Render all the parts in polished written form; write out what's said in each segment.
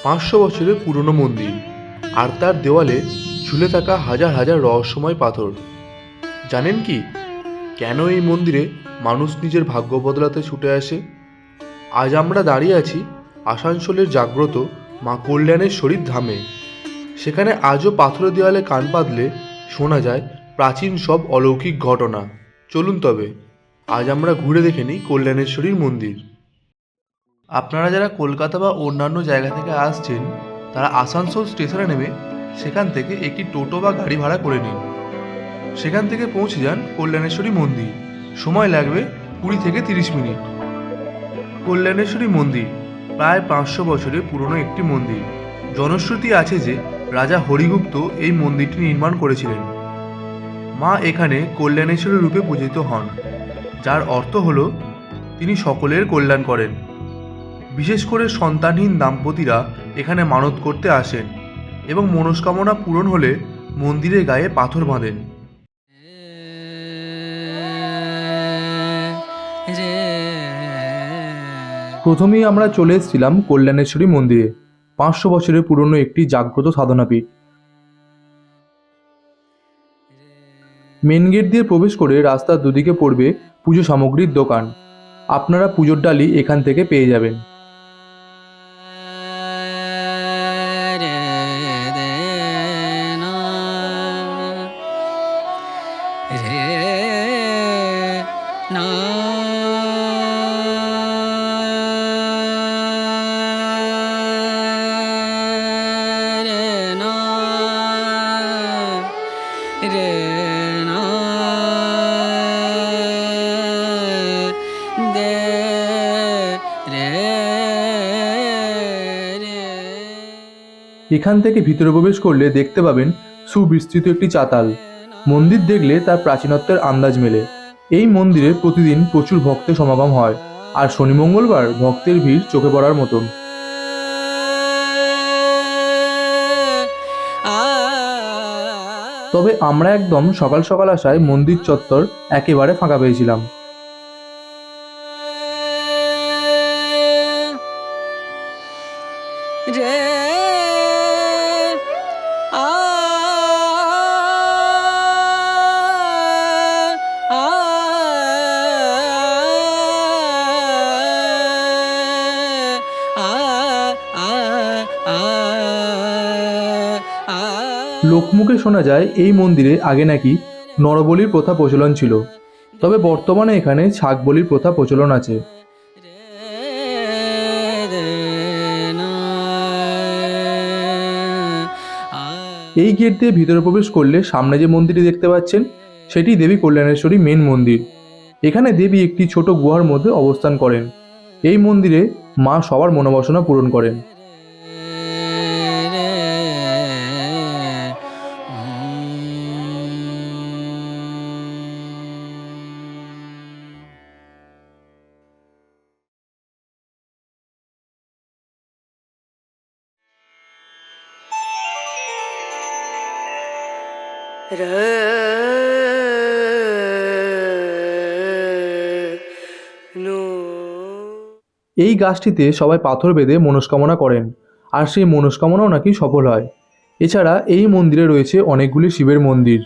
500 বছরের পুরনো মন্দির, আর তার দেওয়ালে ঝুলে থাকা হাজার হাজার রহস্যময় পাথর। জানেন কি কেন এই মন্দিরে মানুষ নিজের ভাগ্য বদলাতে ছুটে আসে? আজ আমরা দাঁড়িয়ে আছি আসানসোলের জাগ্রত মা কল্যাণেশ্বরীর ধামে। সেখানে আজও পাথরের দেওয়ালে কান পাতলে শোনা যায় প্রাচীন সব অলৌকিক ঘটনা। চলুন তবে আজ আমরা ঘুরে দেখে নিই কল্যাণেশ্বরীর মন্দির। আপনারা যারা কলকাতা বা অন্যান্য জায়গা থেকে আসছেন, তারা আসানসোল স্টেশনে নেমে সেখান থেকে একটি টোটো বা গাড়ি ভাড়া করে নিন। সেখান থেকে পৌঁছে যান কল্যাণেশ্বরী মন্দির। সময় লাগবে 20 থেকে 30 মিনিট। কল্যাণেশ্বরী মন্দির প্রায় 500 বছরের পুরনো একটি মন্দির। জনশ্রুতি আছে যে রাজা হরিগুপ্ত এই মন্দিরটি নির্মাণ করেছিলেন। মা এখানে কল্যাণেশ্বরী রূপে পূজিত হন, যার অর্থ হল তিনি সকলের কল্যাণ করেন। বিশেষ করে সন্তানহীন দম্পতিরা এখানে মানত করতে আসেন এবং মনস্কামনা পূরণ হলে মন্দিরের গায়ে পাথর বাঁধেন। প্রথমেই আমরা চলে এসেছিলাম কল্যাণেশ্বরী মন্দিরে, 500 বছরের পুরনো একটি জাগ্রত সাধনাপীঠ। মেন গেট দিয়ে প্রবেশ করে রাস্তার দুদিকে পড়বে পুজো সামগ্রীর দোকান। আপনারা পুজোর ডালি এখান থেকে পেয়ে যাবেন। এখান থেকে ভিতরে প্রবেশ করলে দেখতে পাবেন সুবিস্তৃত একটি চাতাল। মন্দির দেখলে তার প্রাচীনত্বের আন্দাজ মেলে। এই মন্দিরে প্রতিদিন প্রচুর ভক্তের সমাগম হয়, আর শনি মঙ্গলবার ভক্তের ভিড় চোখে পড়ার মতন। তবে আমরা একদম সকাল সকাল আসায় মন্দির চত্বর একেবারে ফাঁকা পেয়েছিলাম। লোকমুখে শোনা যায় এই মন্দিরে আগে নাকি নরবলির প্রথা প্রচলন ছিল, তবে বর্তমানে এখানে ছাগ বলির প্রথা প্রচলন আছে। এই গেট দিয়ে ভিতরে প্রবেশ করলে সামনে যে মন্দিরটি দেখতে পাচ্ছেন সেটি দেবী কল্যাণেশ্বরী মেন মন্দির। এখানে দেবী একটি ছোট গুহার মধ্যে অবস্থান করেন। এই মন্দিরে মা সবার মনোবাসনা পূরণ করেন। এই গাছটিতে সবাই পাথর বেঁধে মনস্কামনা করেন, আর সেই মনস্কামনাও নাকি সফল হয়। এছাড়া এই মন্দিরে রয়েছে অনেকগুলি শিবের মন্দির।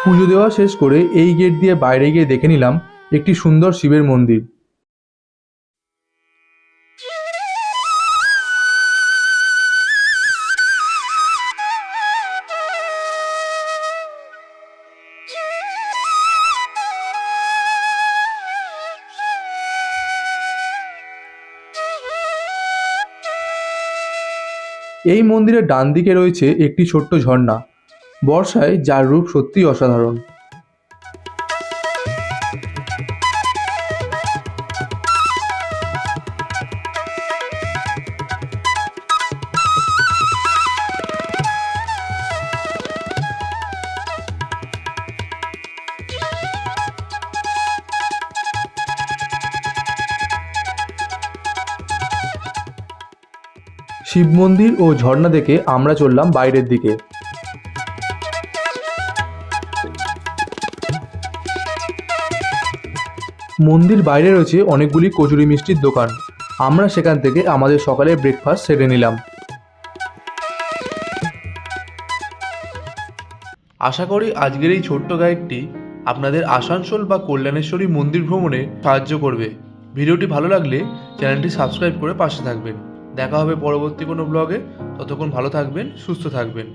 পুজো দেওয়া শেষ করে এই গেট দিয়ে বাইরে গিয়ে দেখে নিলাম একটি সুন্দর শিবের মন্দির। এই মন্দিরের ডান দিকে রয়েছে একটি ছোট্ট ঝর্ণা, বর্ষায় যার রূপ সত্যিই অসাধারণ। শিব মন্দির ও ঝর্ণা দেখে আমরা চললাম বাইরের দিকে। মন্দির বাইরে রয়েছে অনেকগুলি কচুরি মিষ্টির দোকান। আমরা সেখান থেকে আমাদের সকালের ব্রেকফাস্ট সেরে নিলাম। আশা করি আজকের এই ছোট্ট গাইডটি আপনাদের আসানসোল বা কল্যাণেশ্বরী মন্দির ভ্রমণে সাহায্য করবে। ভিডিওটি ভালো লাগলে চ্যানেলটি সাবস্ক্রাইব করে পাশে থাকবেন। দেখা হবে পরবর্তী কোনো ব্লগে। ততক্ষণ ভালো থাকবেন, সুস্থ থাকবেন।